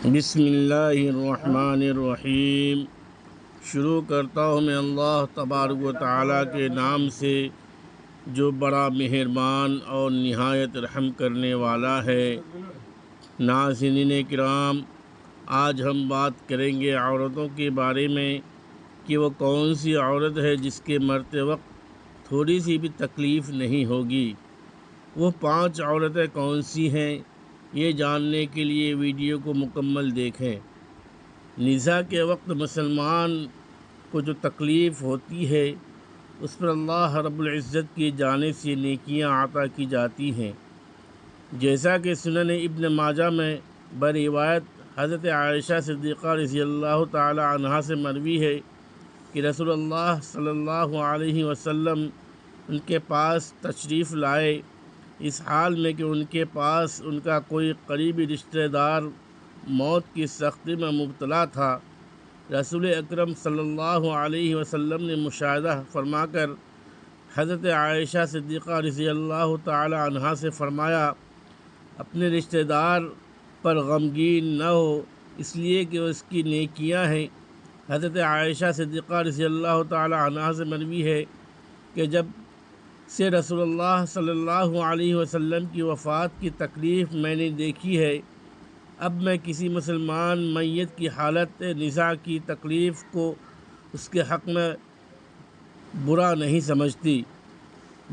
بسم اللہ الرحمن الرحیم۔ شروع کرتا ہوں میں اللہ تبارک و تعالیٰ کے نام سے جو بڑا مہربان اور نہایت رحم کرنے والا ہے۔ ناظرین کرام، آج ہم بات کریں گے عورتوں کے بارے میں کہ وہ کون سی عورت ہے جس کے مرتے وقت تھوڑی سی بھی تکلیف نہیں ہوگی۔ وہ 5 عورتیں کون سی ہیں، یہ جاننے کے لیے ویڈیو کو مکمل دیکھیں۔ نزاع کے وقت مسلمان کو جو تکلیف ہوتی ہے اس پر اللہ رب العزت کی جانب سے نیکیاں عطا کی جاتی ہیں، جیسا کہ سنن ابن ماجہ میں بروایت حضرت عائشہ صدیقہ رضی اللہ تعالی عنہا سے مروی ہے کہ رسول اللہ صلی اللہ علیہ وسلم ان کے پاس تشریف لائے، اس حال میں کہ ان کے پاس ان کا کوئی قریبی رشتہ دار موت کی سختی میں مبتلا تھا۔ رسول اکرم صلی اللہ علیہ وسلم نے مشاہدہ فرما کر حضرت عائشہ صدیقہ رضی اللہ تعالی عنہا سے فرمایا، اپنے رشتہ دار پر غمگین نہ ہو، اس لیے کہ اس کی نیکیاں ہیں۔ حضرت عائشہ صدیقہ رضی اللہ تعالی عنہا سے مروی ہے کہ جب سے رسول اللہ صلی اللہ علیہ وسلم کی وفات کی تکلیف میں نے دیکھی ہے، اب میں کسی مسلمان میت کی حالت نزاع کی تکلیف کو اس کے حق میں برا نہیں سمجھتی۔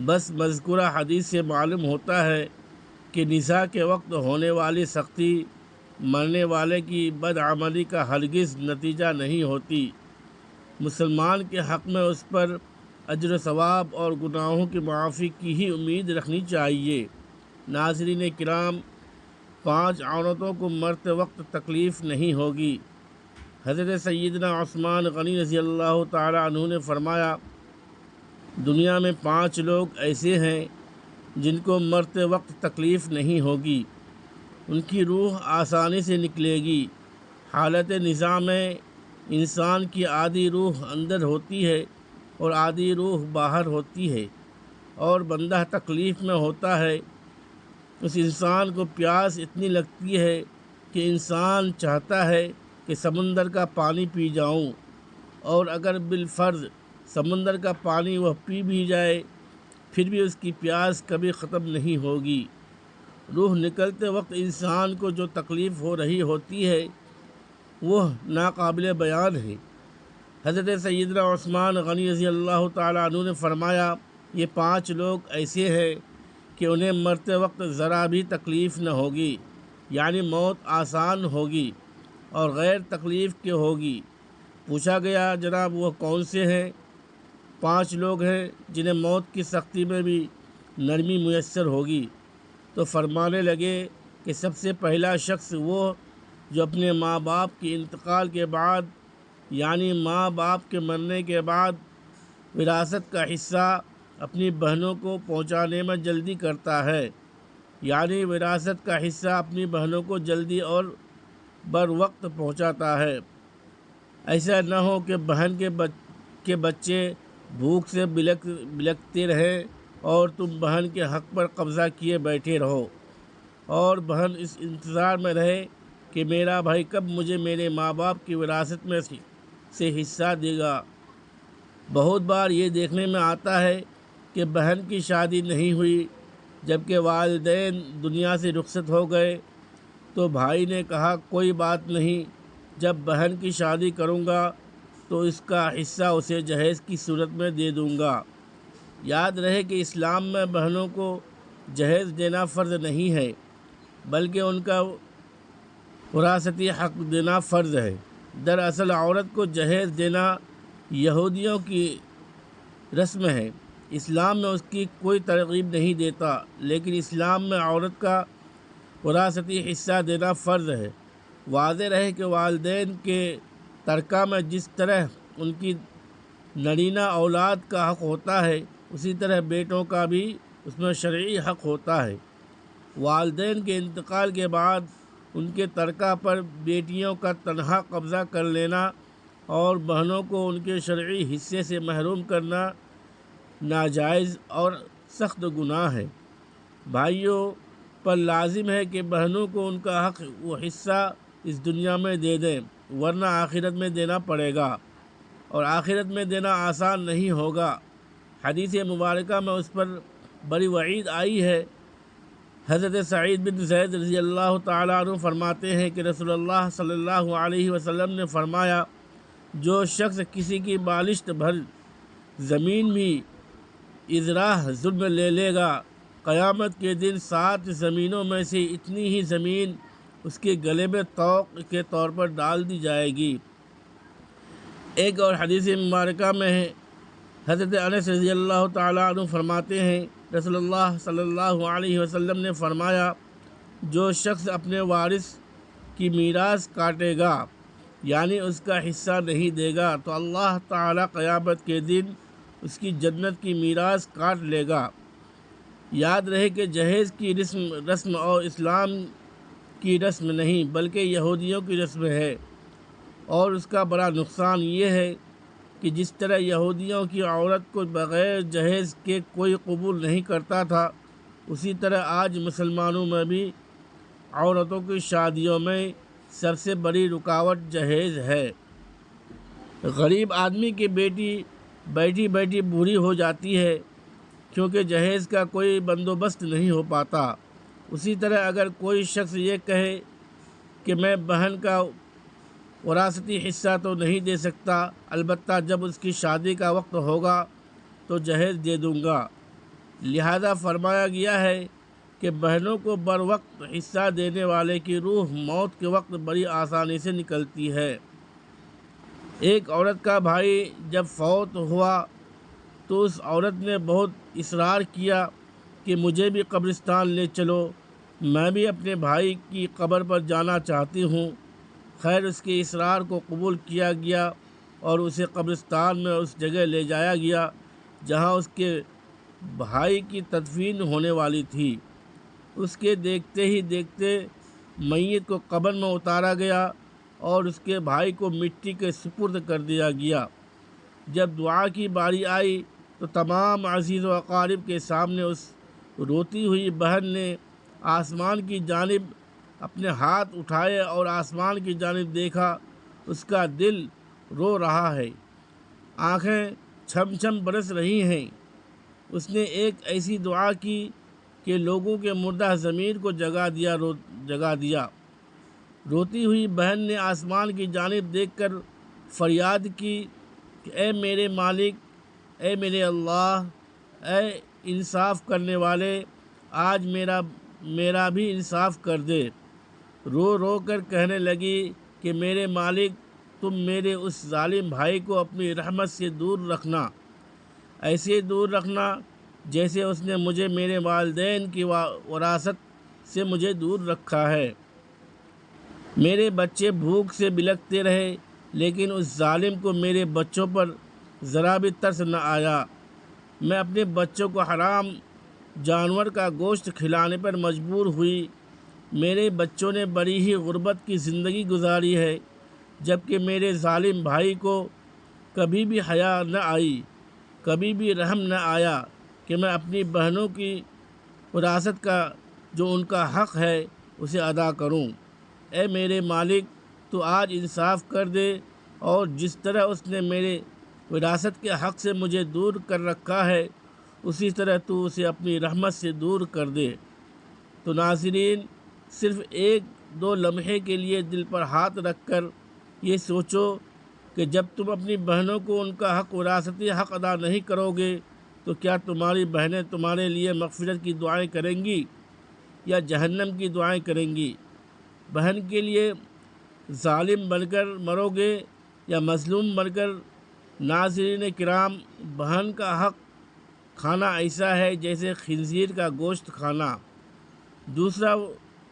بس مذکورہ حدیث سے معلوم ہوتا ہے کہ نزاع کے وقت ہونے والی سختی مرنے والے کی بدعملی کا ہرگز نتیجہ نہیں ہوتی۔ مسلمان کے حق میں اس پر اجر و ثواب اور گناہوں کی معافی کی ہی امید رکھنی چاہیے۔ ناظرین کرام، 5 عورتوں کو مرتے وقت تکلیف نہیں ہوگی۔ حضرت سیدنا عثمان غنی رضی اللہ تعالی عنہ نے فرمایا، دنیا میں 5 لوگ ایسے ہیں جن کو مرتے وقت تکلیف نہیں ہوگی، ان کی روح آسانی سے نکلے گی۔ حالت نزاع میں انسان کی آدھی روح اندر ہوتی ہے اور آدھی روح باہر ہوتی ہے، اور بندہ تکلیف میں ہوتا ہے۔ اس انسان کو پیاس اتنی لگتی ہے کہ انسان چاہتا ہے کہ سمندر کا پانی پی جاؤں، اور اگر بالفرض سمندر کا پانی وہ پی بھی جائے پھر بھی اس کی پیاس کبھی ختم نہیں ہوگی۔ روح نکلتے وقت انسان کو جو تکلیف ہو رہی ہوتی ہے وہ ناقابل بیان ہے۔ حضرت سیدنا عثمان غنی رضی اللہ تعالی عنہ نے فرمایا، یہ 5 لوگ ایسے ہیں کہ انہیں مرتے وقت ذرا بھی تکلیف نہ ہوگی، یعنی موت آسان ہوگی اور غیر تکلیف کے ہوگی۔ پوچھا گیا، جناب وہ کون سے ہیں؟ 5 لوگ ہیں جنہیں موت کی سختی میں بھی نرمی میسر ہوگی۔ تو فرمانے لگے کہ سب سے پہلا شخص وہ جو اپنے ماں باپ کے انتقال کے بعد، یعنی ماں باپ کے مرنے کے بعد وراثت کا حصہ اپنی بہنوں کو پہنچانے میں جلدی کرتا ہے، یعنی وراثت کا حصہ اپنی بہنوں کو جلدی اور بر وقت پہنچاتا ہے۔ ایسا نہ ہو کہ بہن کے بچے بھوک سے بلکتے رہیں اور تم بہن کے حق پر قبضہ کیے بیٹھے رہو، اور بہن اس انتظار میں رہے کہ میرا بھائی کب مجھے میرے ماں باپ کی وراثت میں سے حصہ دے گا۔ بہت بار یہ دیکھنے میں آتا ہے کہ بہن کی شادی نہیں ہوئی، جبکہ والدین دنیا سے رخصت ہو گئے، تو بھائی نے کہا کوئی بات نہیں، جب بہن کی شادی کروں گا تو اس کا حصہ اسے جہیز کی صورت میں دے دوں گا۔ یاد رہے کہ اسلام میں بہنوں کو جہیز دینا فرض نہیں ہے، بلکہ ان کا وراثتی حق دینا فرض ہے۔ دراصل عورت کو جہیز دینا یہودیوں کی رسم ہے، اسلام میں اس کی کوئی ترغیب نہیں دیتا، لیکن اسلام میں عورت کا وراثتی حصہ دینا فرض ہے۔ واضح رہے کہ والدین کے ترکہ میں جس طرح ان کی نرینہ اولاد کا حق ہوتا ہے، اسی طرح بیٹوں کا بھی اس میں شرعی حق ہوتا ہے۔ والدین کے انتقال کے بعد ان کے ترکہ پر بیٹیوں کا تنہا قبضہ کر لینا اور بہنوں کو ان کے شرعی حصے سے محروم کرنا ناجائز اور سخت گناہ ہے۔ بھائیوں پر لازم ہے کہ بہنوں کو ان کا حق و حصہ اس دنیا میں دے دیں، ورنہ آخرت میں دینا پڑے گا، اور آخرت میں دینا آسان نہیں ہوگا۔ حدیث مبارکہ میں اس پر بڑی وعید آئی ہے۔ حضرت سعید بن زید رضی اللہ تعالیٰ عنہ فرماتے ہیں کہ رسول اللہ صلی اللہ علیہ وسلم نے فرمایا، جو شخص کسی کی بالشت بھر زمین بھی اذراہ ظلم لے لے گا، قیامت کے دن 7 زمینوں میں سے اتنی ہی زمین اس کے گلے میں طوق کے طور پر ڈال دی جائے گی۔ ایک اور حدیث مبارکہ میں ہے، حضرت انس رضی اللہ تعالیٰ عنہ فرماتے ہیں، رسول اللہ صلی اللہ علیہ وسلم نے فرمایا، جو شخص اپنے وارث کی میراث کاٹے گا، یعنی اس کا حصہ نہیں دے گا، تو اللہ تعالیٰ قیامت کے دن اس کی جنت کی میراث کاٹ لے گا۔ یاد رہے کہ جہیز کی رسم اور اسلام کی رسم نہیں بلکہ یہودیوں کی رسم ہے، اور اس کا بڑا نقصان یہ ہے کہ جس طرح یہودیوں کی عورت کو بغیر جہیز کے کوئی قبول نہیں کرتا تھا، اسی طرح آج مسلمانوں میں بھی عورتوں کی شادیوں میں سب سے بڑی رکاوٹ جہیز ہے۔ غریب آدمی کی بیٹی بیٹھی بیٹھی بوڑھی ہو جاتی ہے کیونکہ جہیز کا کوئی بندوبست نہیں ہو پاتا۔ اسی طرح اگر کوئی شخص یہ کہے کہ میں بہن کا وراثتی حصہ تو نہیں دے سکتا، البتہ جب اس کی شادی کا وقت ہوگا تو جہیز دے دوں گا، لہذا فرمایا گیا ہے کہ بہنوں کو بر وقت حصہ دینے والے کی روح موت کے وقت بڑی آسانی سے نکلتی ہے۔ ایک عورت کا بھائی جب فوت ہوا تو اس عورت نے بہت اصرار کیا کہ مجھے بھی قبرستان لے چلو، میں بھی اپنے بھائی کی قبر پر جانا چاہتی ہوں۔ خیر اس کے اصرار کو قبول کیا گیا اور اسے قبرستان میں اس جگہ لے جایا گیا جہاں اس کے بھائی کی تدفین ہونے والی تھی۔ اس کے دیکھتے ہی دیکھتے میت کو قبر میں اتارا گیا اور اس کے بھائی کو مٹی کے سپرد کر دیا گیا۔ جب دعا کی باری آئی تو تمام عزیز و اقارب کے سامنے اس روتی ہوئی بہن نے آسمان کی جانب اپنے ہاتھ اٹھائے اور آسمان کی جانب دیکھا، اس کا دل رو رہا ہے، آنکھیں چھم چھم برس رہی ہیں۔ اس نے ایک ایسی دعا کی کہ لوگوں کے مردہ ضمیر کو جگا دیا۔ روتی ہوئی بہن نے آسمان کی جانب دیکھ کر فریاد کی کہ اے میرے مالک، اے میرے اللہ، اے انصاف کرنے والے، آج میرا بھی انصاف کر دے۔ رو رو کر کہنے لگی کہ میرے مالک، تم میرے اس ظالم بھائی کو اپنی رحمت سے دور رکھنا، ایسے دور رکھنا جیسے اس نے مجھے میرے والدین کی وراثت سے مجھے دور رکھا ہے۔ میرے بچے بھوک سے بلکتے رہے لیکن اس ظالم کو میرے بچوں پر ذرا بھی ترس نہ آیا۔ میں اپنے بچوں کو حرام جانور کا گوشت کھلانے پر مجبور ہوئی۔ میرے بچوں نے بڑی ہی غربت کی زندگی گزاری ہے، جبکہ میرے ظالم بھائی کو کبھی بھی حیا نہ آئی، کبھی بھی رحم نہ آیا کہ میں اپنی بہنوں کی وراثت کا جو ان کا حق ہے اسے ادا کروں۔ اے میرے مالک، تو آج انصاف کر دے اور جس طرح اس نے میرے وراثت کے حق سے مجھے دور کر رکھا ہے اسی طرح تو اسے اپنی رحمت سے دور کر دے۔ تو ناظرین، صرف ایک دو لمحے کے لیے دل پر ہاتھ رکھ کر یہ سوچو کہ جب تم اپنی بہنوں کو ان کا وراثتی حق ادا نہیں کرو گے تو کیا تمہاری بہنیں تمہارے لیے مغفرت کی دعائیں کریں گی یا جہنم کی دعائیں کریں گی؟ بہن کے لیے ظالم بن کر مرو گے یا مظلوم بن کر؟ ناظرین کرام، بہن کا حق کھانا ایسا ہے جیسے خنزیر کا گوشت کھانا۔ دوسرا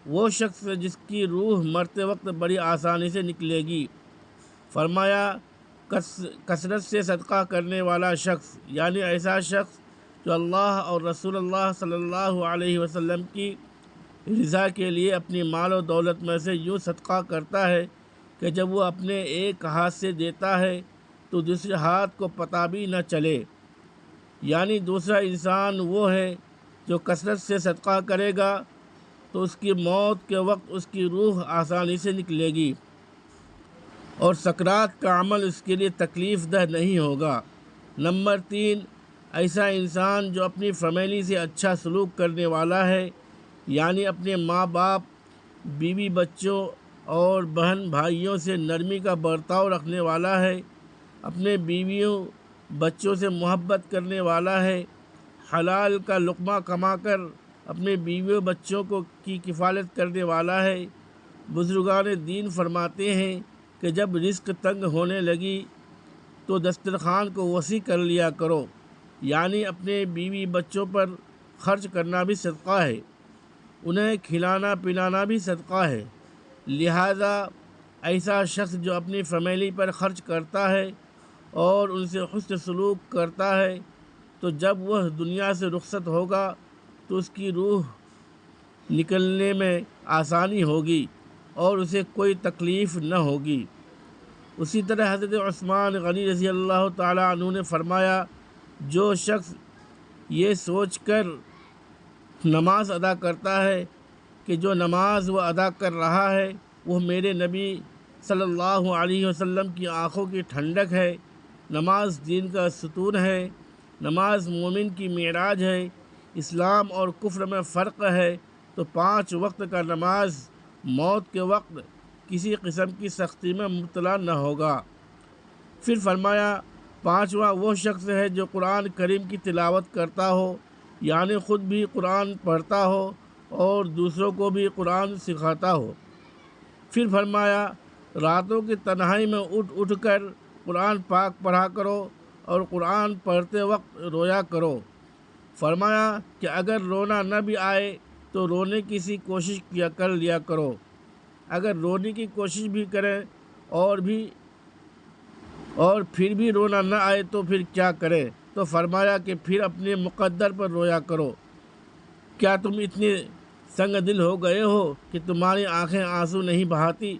وہ شخص جس کی روح مرتے وقت بڑی آسانی سے نکلے گی۔ فرمایا کثرت سے صدقہ کرنے والا شخص، یعنی ایسا شخص جو اللہ اور رسول اللہ صلی اللہ علیہ وسلم کی رضا کے لیے اپنی مال و دولت میں سے یوں صدقہ کرتا ہے کہ جب وہ اپنے ایک ہاتھ سے دیتا ہے تو دوسرے ہاتھ کو پتہ بھی نہ چلے۔ یعنی دوسرا انسان وہ ہے جو کثرت سے صدقہ کرے گا تو اس کی موت کے وقت اس کی روح آسانی سے نکلے گی اور سکرات کا عمل اس کے لیے تکلیف دہ نہیں ہوگا۔ نمبر 3، ایسا انسان جو اپنی فیملی سے اچھا سلوک کرنے والا ہے، یعنی اپنے ماں باپ، بیوی بچوں اور بہن بھائیوں سے نرمی کا برتاؤ رکھنے والا ہے، اپنے بیویوں بچوں سے محبت کرنے والا ہے، حلال کا لقمہ کما کر اپنے بیویوں بچوں کی کفالت کرنے والا ہے۔ بزرگان دین فرماتے ہیں کہ جب رزق تنگ ہونے لگی تو دسترخوان کو وسیع کر لیا کرو، یعنی اپنے بیوی بچوں پر خرچ کرنا بھی صدقہ ہے، انہیں کھلانا پلانا بھی صدقہ ہے۔ لہذا ایسا شخص جو اپنی فیملی پر خرچ کرتا ہے اور ان سے حسن سلوک کرتا ہے تو جب وہ دنیا سے رخصت ہوگا تو اس کی روح نکلنے میں آسانی ہوگی اور اسے کوئی تکلیف نہ ہوگی۔ اسی طرح حضرت عثمان غنی رضی اللہ تعالیٰ عنہ نے فرمایا، جو شخص یہ سوچ کر نماز ادا کرتا ہے کہ جو نماز وہ ادا کر رہا ہے وہ میرے نبی صلی اللہ علیہ وسلم کی آنکھوں کی ٹھنڈک ہے، نماز دین کا ستون ہے، نماز مومن کی معراج ہے، اسلام اور کفر میں فرق ہے، تو 5 وقت کا نماز موت کے وقت کسی قسم کی سختی میں مبتلا نہ ہوگا۔ پھر فرمایا، 5واں وہ شخص ہے جو قرآن کریم کی تلاوت کرتا ہو، یعنی خود بھی قرآن پڑھتا ہو اور دوسروں کو بھی قرآن سکھاتا ہو۔ پھر فرمایا، راتوں کی تنہائی میں اٹھ اٹھ کر قرآن پاک پڑھا کرو اور قرآن پڑھتے وقت رویا کرو۔ فرمایا کہ اگر رونا نہ بھی آئے تو رونے کی سی کوشش کر لیا کرو، اگر رونے کی کوشش بھی کریں اور پھر بھی رونا نہ آئے تو پھر کیا کریں؟ تو فرمایا کہ پھر اپنے مقدر پر رویا کرو۔ کیا تم اتنے سنگ دل ہو گئے ہو کہ تمہاری آنکھیں آنسو نہیں بہاتی؟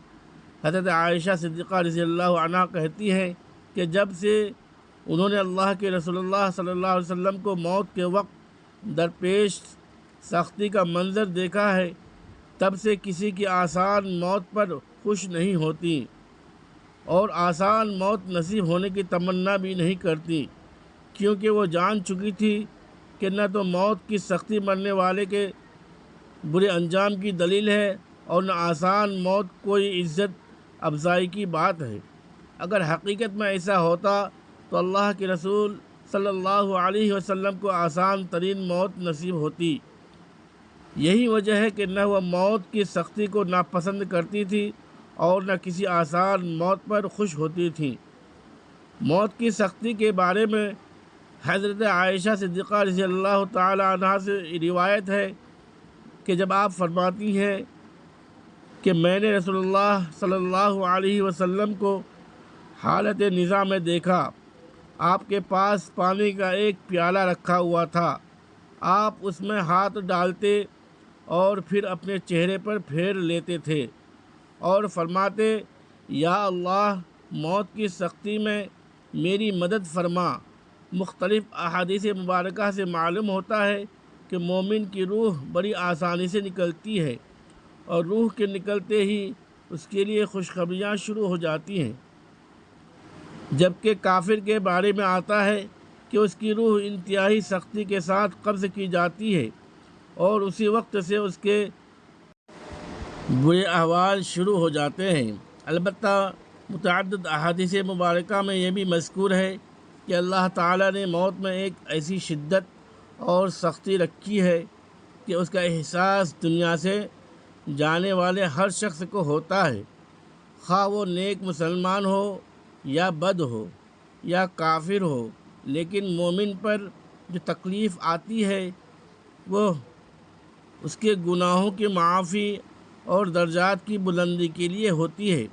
حضرت عائشہ صدیقہ رضی اللہ عنہا کہتی ہیں کہ جب سے انہوں نے اللہ کے رسول اللہ صلی اللہ علیہ وسلم کو موت کے وقت درپیش سختی کا منظر دیکھا ہے، تب سے کسی کی آسان موت پر خوش نہیں ہوتی اور آسان موت نصیب ہونے کی تمنا بھی نہیں کرتی، کیونکہ وہ جان چکی تھی کہ نہ تو موت کی سختی مرنے والے کے برے انجام کی دلیل ہے اور نہ آسان موت کوئی عزت افزائی کی بات ہے۔ اگر حقیقت میں ایسا ہوتا تو اللہ کے رسول صلی اللہ علیہ وسلم کو آسان ترین موت نصیب ہوتی۔ یہی وجہ ہے کہ نہ وہ موت کی سختی کو ناپسند کرتی تھی اور نہ کسی آسان موت پر خوش ہوتی تھی۔ موت کی سختی کے بارے میں حضرت عائشہ صدیقہ رضی اللہ تعالی عنہا سے روایت ہے کہ جب آپ فرماتی ہیں کہ میں نے رسول اللہ صلی اللہ علیہ وسلم کو حالت نزاع میں دیکھا، آپ کے پاس پانی کا ایک پیالہ رکھا ہوا تھا، آپ اس میں ہاتھ ڈالتے اور پھر اپنے چہرے پر پھیر لیتے تھے اور فرماتے، یا اللہ موت کی سختی میں میری مدد فرما۔ مختلف احادیث مبارکہ سے معلوم ہوتا ہے کہ مومن کی روح بڑی آسانی سے نکلتی ہے اور روح کے نکلتے ہی اس کے لیے خوشخبریاں شروع ہو جاتی ہیں، جبکہ کافر کے بارے میں آتا ہے کہ اس کی روح انتہائی سختی کے ساتھ قبض کی جاتی ہے اور اسی وقت سے اس کے برے احوال شروع ہو جاتے ہیں۔ البتہ متعدد احادیث مبارکہ میں یہ بھی مذکور ہے کہ اللہ تعالیٰ نے موت میں ایک ایسی شدت اور سختی رکھی ہے کہ اس کا احساس دنیا سے جانے والے ہر شخص کو ہوتا ہے، خواہ وہ نیک مسلمان ہو یا بد ہو یا کافر ہو، لیکن مومن پر جو تکلیف آتی ہے وہ اس کے گناہوں کی معافی اور درجات کی بلندی کے لیے ہوتی ہے،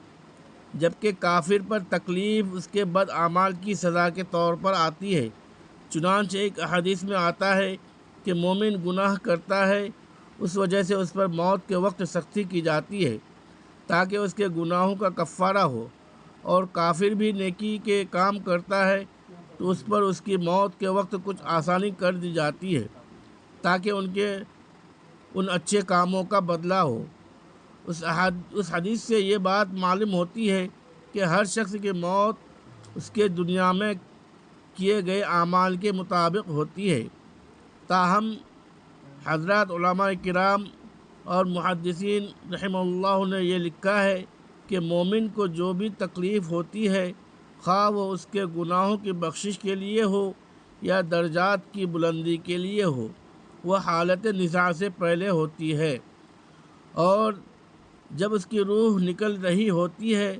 جبکہ کافر پر تکلیف اس کے بد اعمال کی سزا کے طور پر آتی ہے۔ چنانچہ ایک حدیث میں آتا ہے کہ مومن گناہ کرتا ہے، اس وجہ سے اس پر موت کے وقت سختی کی جاتی ہے تاکہ اس کے گناہوں کا کفارہ ہو، اور کافر بھی نیکی کے کام کرتا ہے تو اس پر اس کی موت کے وقت کچھ آسانی کر دی جاتی ہے تاکہ ان اچھے کاموں کا بدلہ ہو۔ اس حدیث سے یہ بات معلوم ہوتی ہے کہ ہر شخص کی موت اس کے دنیا میں کیے گئے اعمال کے مطابق ہوتی ہے۔ تاہم حضرات علماء کرام اور محدثین رحمہ اللہ نے یہ لکھا ہے کہ مومن کو جو بھی تکلیف ہوتی ہے، خواہ وہ اس کے گناہوں کی بخشش کے لیے ہو یا درجات کی بلندی کے لیے ہو، وہ حالت نزاع سے پہلے ہوتی ہے، اور جب اس کی روح نکل رہی ہوتی ہے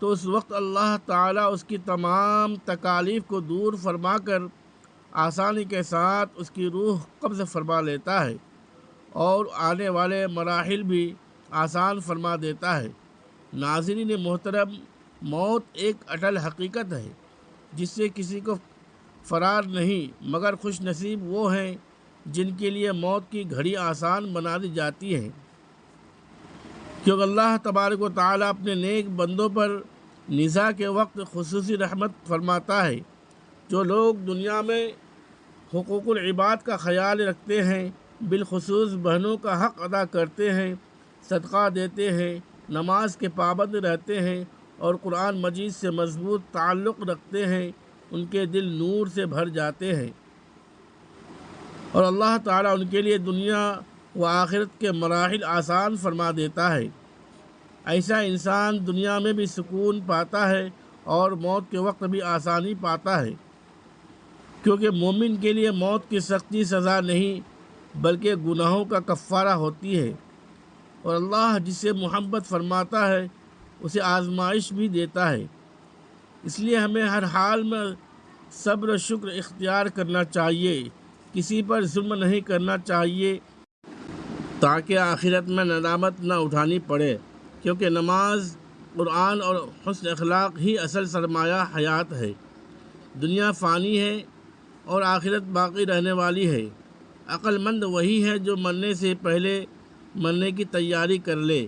تو اس وقت اللہ تعالیٰ اس کی تمام تکالیف کو دور فرما کر آسانی کے ساتھ اس کی روح قبض فرما لیتا ہے اور آنے والے مراحل بھی آسان فرما دیتا ہے۔ ناظرین محترم، موت ایک اٹل حقیقت ہے جس سے کسی کو فرار نہیں، مگر خوش نصیب وہ ہیں جن کے لیے موت کی گھڑی آسان بنا دی جاتی ہے، کیونکہ اللہ تبارک و تعالیٰ اپنے نیک بندوں پر نزاع کے وقت خصوصی رحمت فرماتا ہے۔ جو لوگ دنیا میں حقوق العباد کا خیال رکھتے ہیں، بالخصوص بہنوں کا حق ادا کرتے ہیں، صدقہ دیتے ہیں، نماز کے پابند رہتے ہیں اور قرآن مجید سے مضبوط تعلق رکھتے ہیں، ان کے دل نور سے بھر جاتے ہیں اور اللہ تعالیٰ ان کے لیے دنیا و آخرت کے مراحل آسان فرما دیتا ہے۔ ایسا انسان دنیا میں بھی سکون پاتا ہے اور موت کے وقت بھی آسانی پاتا ہے، کیونکہ مومن کے لیے موت کی سختی سزا نہیں بلکہ گناہوں کا کفارہ ہوتی ہے، اور اللہ جسے محبت فرماتا ہے اسے آزمائش بھی دیتا ہے۔ اس لیے ہمیں ہر حال میں صبر و شکر اختیار کرنا چاہیے، کسی پر ظلم نہیں کرنا چاہیے تاکہ آخرت میں ندامت نہ اٹھانی پڑے، کیونکہ نماز، قرآن اور حسن اخلاق ہی اصل سرمایہ حیات ہے۔ دنیا فانی ہے اور آخرت باقی رہنے والی ہے۔ عقل مند وہی ہے جو مرنے سے پہلے مرنے کی تیاری کر لے،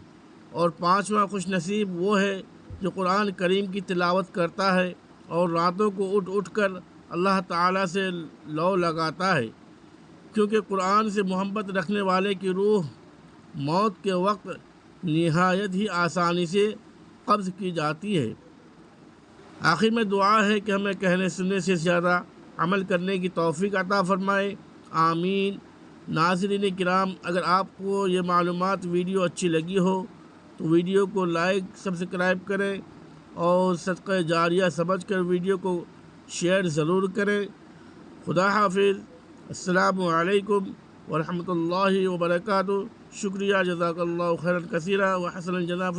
اور پانچواں خوش نصیب وہ ہے جو قرآن کریم کی تلاوت کرتا ہے اور راتوں کو اٹھ اٹھ کر اللہ تعالیٰ سے لو لگاتا ہے، کیونکہ قرآن سے محبت رکھنے والے کی روح موت کے وقت نہایت ہی آسانی سے قبض کی جاتی ہے۔ آخر میں دعا ہے کہ ہمیں کہنے سننے سے زیادہ عمل کرنے کی توفیق عطا فرمائے، آمین۔ ناظرین کرام، اگر آپ کو یہ معلومات ویڈیو اچھی لگی ہو تو ویڈیو کو لائک، سبسکرائب کریں اور صدقہ جاریہ سمجھ کر ویڈیو کو شیئر ضرور کریں۔ خدا حافظ، السلام علیکم ورحمۃ اللہ وبرکاتہ۔ شکریہ، جزاک اللہ خیرا کثیرا و حسن الجزا۔